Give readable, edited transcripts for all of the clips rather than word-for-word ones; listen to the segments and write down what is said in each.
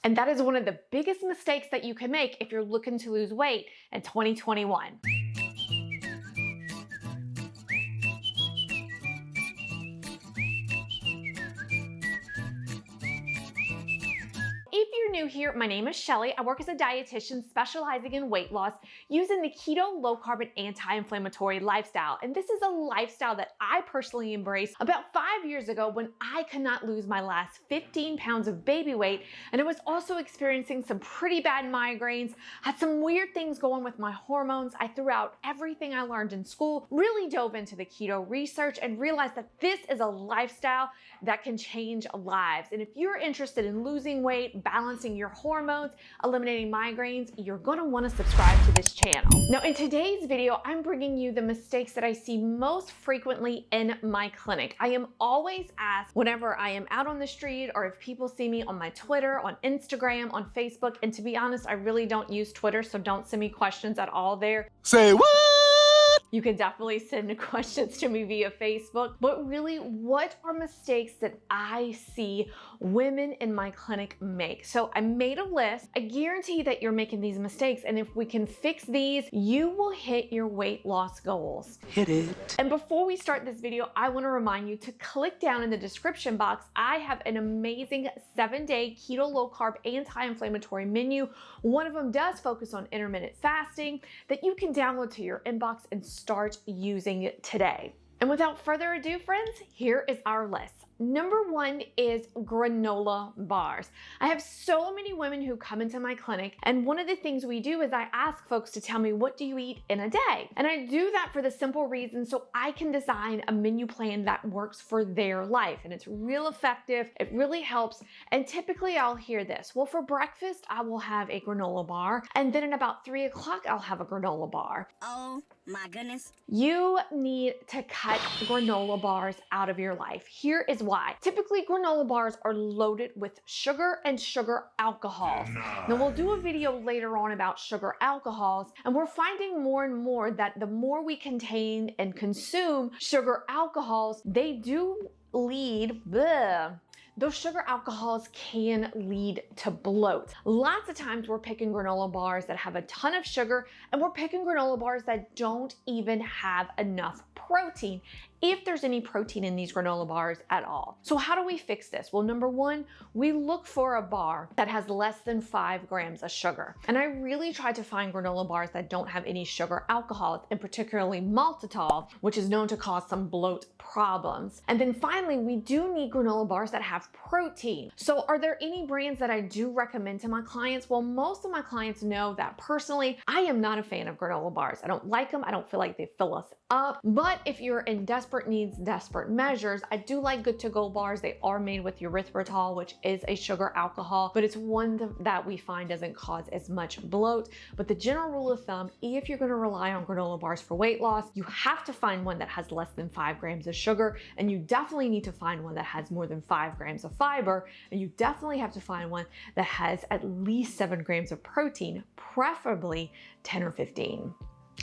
And that is one of the biggest mistakes that you can make if you're looking to lose weight in 2021. If you're new here, my name is Shelly. I work as a dietitian specializing in weight loss using the keto, low carb, and anti-inflammatory lifestyle. And this is a lifestyle that I personally embraced about 5 years ago when I could not lose my last 15 pounds of baby weight. And I was also experiencing some pretty bad migraines, had some weird things going with my hormones. I threw out everything I learned in school, really dove into the keto research, and realized that this is a lifestyle that can change lives. And if you're interested in losing weight, balancing your hormones, eliminating migraines, you're going to want to subscribe to this channel. Now, in today's video, I'm bringing you the mistakes that I see most frequently in my clinic. I am always asked whenever I am out on the street or if people see me on my Twitter, on Instagram, on Facebook, and to be honest, I really don't use Twitter, so don't send me questions at all there. Say what? You can definitely send questions to me via Facebook, but really, what are mistakes that I see women in my clinic make? So I made a list. I guarantee that you're making these mistakes, and if we can fix these, you will hit your weight loss goals. Hit it. And before we start this video, I want to remind you to click down in the description box. I have an amazing 7-day keto, low carb, anti-inflammatory menu. One of them does focus on intermittent fasting that you can download to your inbox and start using it today. And without further ado, friends, here is our list. Number 1 is granola bars. I have so many women who come into my clinic, and one of the things we do is I ask folks to tell me, what do you eat in a day? And I do that for the simple reason so I can design a menu plan that works for their life. And it's real effective. It really helps. And typically I'll hear this. Well, for breakfast, I will have a granola bar. And then at about 3 o'clock, I'll have a granola bar. Oh my goodness. You need to cut granola bars out of your life. Here is why. Typically, granola bars are loaded with sugar and sugar alcohols. Now, we'll do a video later on about sugar alcohols, and we're finding more and more that the more we contain and consume sugar alcohols, they do lead, those sugar alcohols can lead to bloat. Lots of times we're picking granola bars that have a ton of sugar, and we're picking granola bars that don't even have enough protein, if there's any protein in these granola bars at all. So how do we fix this? Well, number 1, we look for a bar that has less than 5 grams of sugar. And I really try to find granola bars that don't have any sugar alcohols, and particularly maltitol, which is known to cause some bloat problems. And then finally, we do need granola bars that have protein. So are there any brands that I do recommend to my clients? Well, most of my clients know that personally, I am not a fan of granola bars. I don't like them. I don't feel like they fill us up. But if you're in desperate needs, desperate measures, I do like Good To Go bars. They are made with erythritol, which is a sugar alcohol, but it's one that we find doesn't cause as much bloat. But the general rule of thumb, if you're going to rely on granola bars for weight loss, you have to find one that has less than 5 grams of sugar, and you definitely need to find one that has more than 5 grams of fiber, and you definitely have to find one that has at least 7 grams of protein, preferably 10 or 15.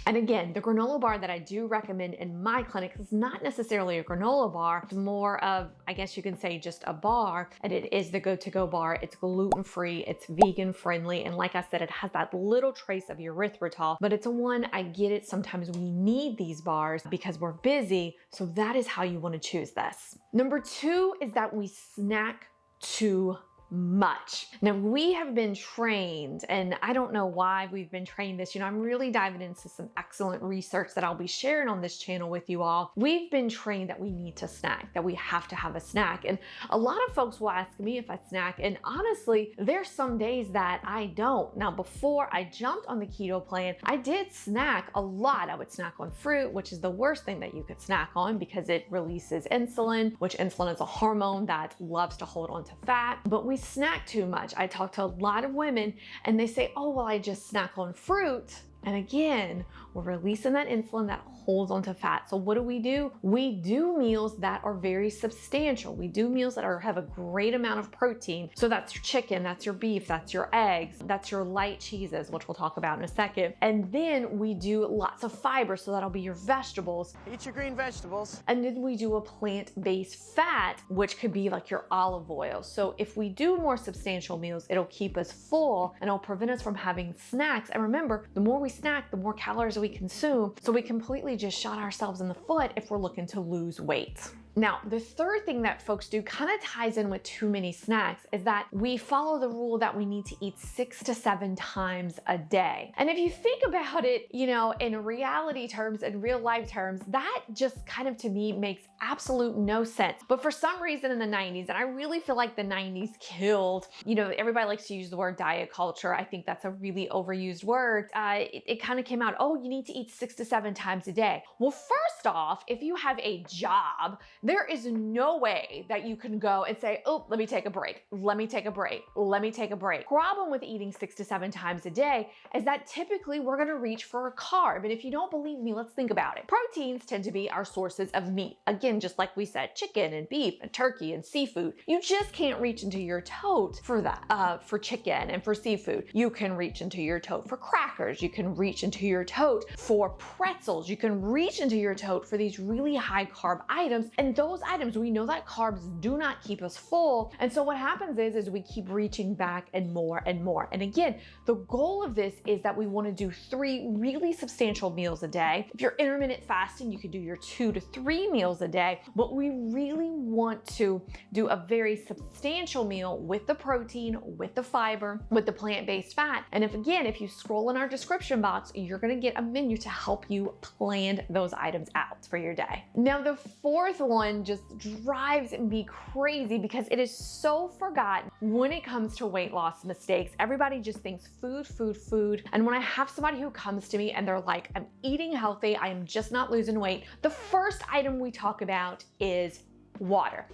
And again, the granola bar that I do recommend in my clinic is not necessarily a granola bar. It's more of, I guess you can say, just a bar, and it is the Good To Go bar. It's gluten-free, it's vegan-friendly, and like I said, it has that little trace of erythritol, but it's one, I get it, sometimes we need these bars because we're busy, so that is how you want to choose this. Number 2 is that we snack too much. Now, we have been trained, and I don't know why we've been trained this. I'm really diving into some excellent research that I'll be sharing on this channel with you all. We've been trained that we need to snack, that we have to have a snack. And a lot of folks will ask me if I snack, and honestly, there's some days that I don't. Now, before I jumped on the keto plan, I did snack a lot. I would snack on fruit, which is the worst thing that you could snack on because it releases insulin, which insulin is a hormone that loves to hold on to fat. But we snack too much. I talk to a lot of women and they say, oh, well, I just snack on fruit. And again, we're releasing that insulin that holds onto fat. So what do? We do meals that are very substantial. We do meals that have a great amount of protein. So that's your chicken, that's your beef, that's your eggs, that's your light cheeses, which we'll talk about in a second. And then we do lots of fiber. So that'll be your vegetables. Eat your green vegetables. And then we do a plant-based fat, which could be like your olive oil. So if we do more substantial meals, it'll keep us full and it'll prevent us from having snacks. And remember, the more we snack, the more calories we consume. So we completely just shot ourselves in the foot if we're looking to lose weight. Now, the third thing that folks do kind of ties in with too many snacks is that we follow the rule that we need to eat 6 to 7 times a day. And if you think about it, you know, in reality terms, in real life terms, that just kind of to me makes absolute no sense. But for some reason in the 90s, and I really feel like the 90s killed, you know, everybody likes to use the word diet culture. I think that's a really overused word. It kind of came out, oh, you need to eat 6 to 7 times a day. Well, first off, if you have a job, there is no way that you can go and say, oh, let me take a break. Let me take a break. Let me take a break. Problem with eating 6 to 7 times a day is that typically we're going to reach for a carb. And if you don't believe me, let's think about it. Proteins tend to be our sources of meat. Again, just like we said, chicken and beef and turkey and seafood. You just can't reach into your tote for that, for chicken and for seafood. You can reach into your tote for crackers. You can reach into your tote for pretzels. You can reach into your tote for these really high carb items. And those items, we know that carbs do not keep us full. And so what happens is we keep reaching back and more and more. And again, the goal of this is that we want to do 3 really substantial meals a day. If you're intermittent fasting, you could do your 2 to 3 meals a day, but we really want to do a very substantial meal with the protein, with the fiber, with the plant-based fat. And if you scroll in our description box, you're going to get a menu to help you plan those items out for your day. Now, the fourth one just drives me crazy because it is so forgotten when it comes to weight loss mistakes. Everybody just thinks food, food, food. And when I have somebody who comes to me and they're like, I'm eating healthy, I am just not losing weight, the first item we talk about is water.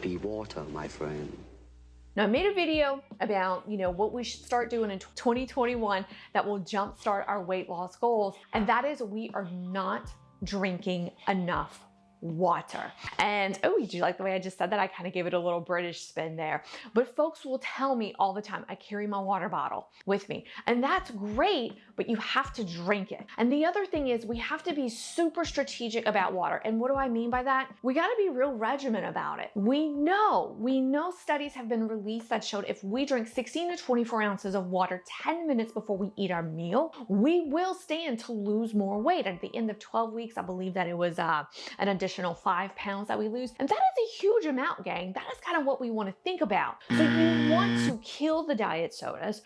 Be water, my friend. Now, I made a video about, you know, what we should start doing in 2021 that will jumpstart our weight loss goals. And that is we are not drinking enough water. And oh, did you like the way I just said that? I kind of gave it a little British spin there. But folks will tell me all the time, I carry my water bottle with me. And that's great, but you have to drink it. And the other thing is we have to be super strategic about water. And what do I mean by that? We got to be real regimented about it. We know studies have been released that showed if we drink 16 to 24 ounces of water 10 minutes before we eat our meal, we will stand to lose more weight. At the end of 12 weeks, I believe that it was an additional 5 pounds that we lose. And that is a huge amount, gang. That is kind of what we want to think about. So you want to kill the diet sodas.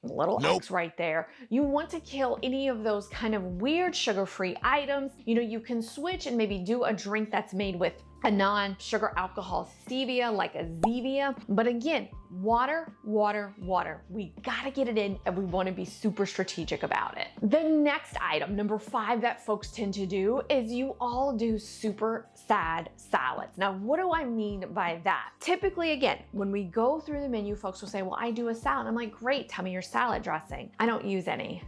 Little X right there. You want to kill any of those kind of weird sugar-free items. You know, you can switch and maybe do a drink that's made with a non-sugar alcohol stevia like a Zevia. But again, water, water, water. We gotta get it in and we wanna be super strategic about it. The next item, number 5 that folks tend to do is you all do super sad salads. Now, what do I mean by that? Typically, again, when we go through the menu, folks will say, well, I do a salad. I'm like, great, tell me your salad dressing. I don't use any.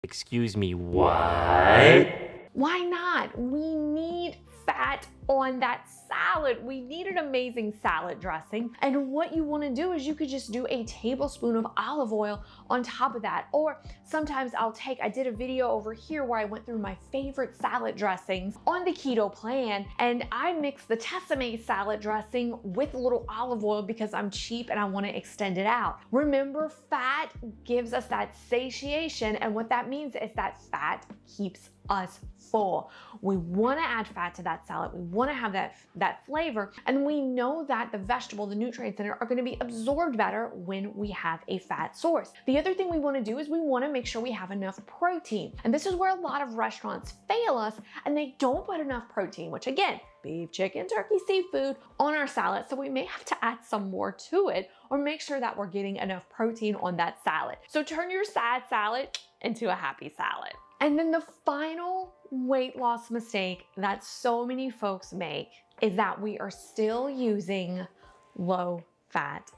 Excuse me, what? Why not? We need fat on that salad. We need an amazing salad dressing. And what you want to do is you could just do a tablespoon of olive oil on top of that. Or sometimes I did a video over here where I went through my favorite salad dressings on the keto plan, and I mixed the Tessemae salad dressing with a little olive oil because I'm cheap and I want to extend it out. Remember, fat gives us that satiation, and what that means is that fat keeps us full. We want to add fat to that salad. We want to have that flavor, and we know that the vegetable, the nutrients in it are going to be absorbed better when we have a fat source. The other thing we want to do is we want to make sure we have enough protein, and this is where a lot of restaurants fail us, and they don't put enough protein, which again, beef, chicken, turkey, seafood on our salad. So we may have to add some more to it or make sure that we're getting enough protein on that salad. So turn your sad salad into a happy salad. And then the final weight loss mistake that so many folks make is that we are still using low-fat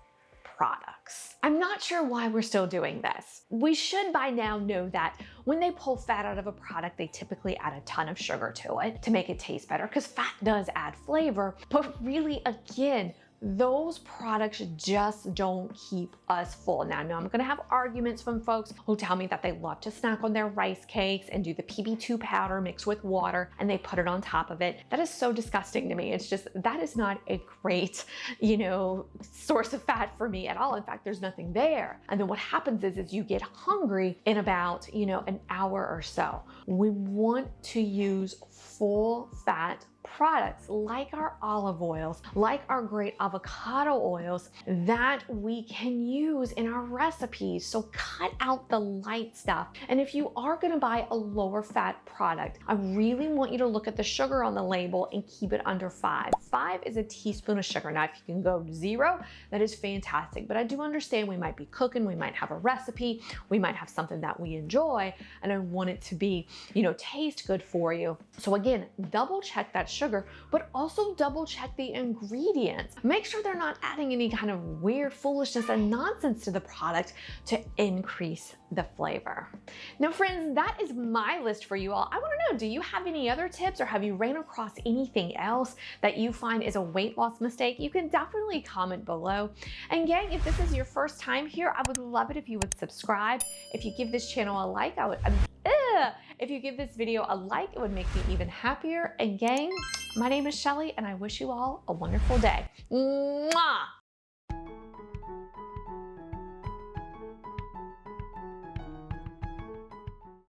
products. I'm not sure why we're still doing this. We should by now know that when they pull fat out of a product, they typically add a ton of sugar to it to make it taste better, because fat does add flavor. But really, again, those products just don't keep us full. Now, I know I'm gonna have arguments from folks who tell me that they love to snack on their rice cakes and do the PB2 powder mixed with water and they put it on top of it. That is so disgusting to me. It's just, that is not a great, source of fat for me at all. In fact, there's nothing there. And then what happens is you get hungry in about, an hour or so. We want to use full fat products like our olive oils, like our great avocado oils that we can use in our recipes. So cut out the light stuff. And if you are gonna buy a lower fat product, I really want you to look at the sugar on the label and keep it under 5. 5 is a teaspoon of sugar. Now, if you can go 0, that is fantastic. But I do understand we might be cooking, we might have a recipe, we might have something that we enjoy, and I want it to be, taste good for you. So again, double check that sugar, but also double check the ingredients. Make sure they're not adding any kind of weird foolishness and nonsense to the product to increase the flavor. Now, friends, that is my list for you all. I want to know, do you have any other tips, or have you ran across anything else that you find is a weight loss mistake? You can definitely comment below. And gang, if this is your first time here, I would love it if you would subscribe. If you give this channel a like, if you give this video a like, it would make me even happier. And gang, my name is Shelly, and I wish you all a wonderful day. Mwah!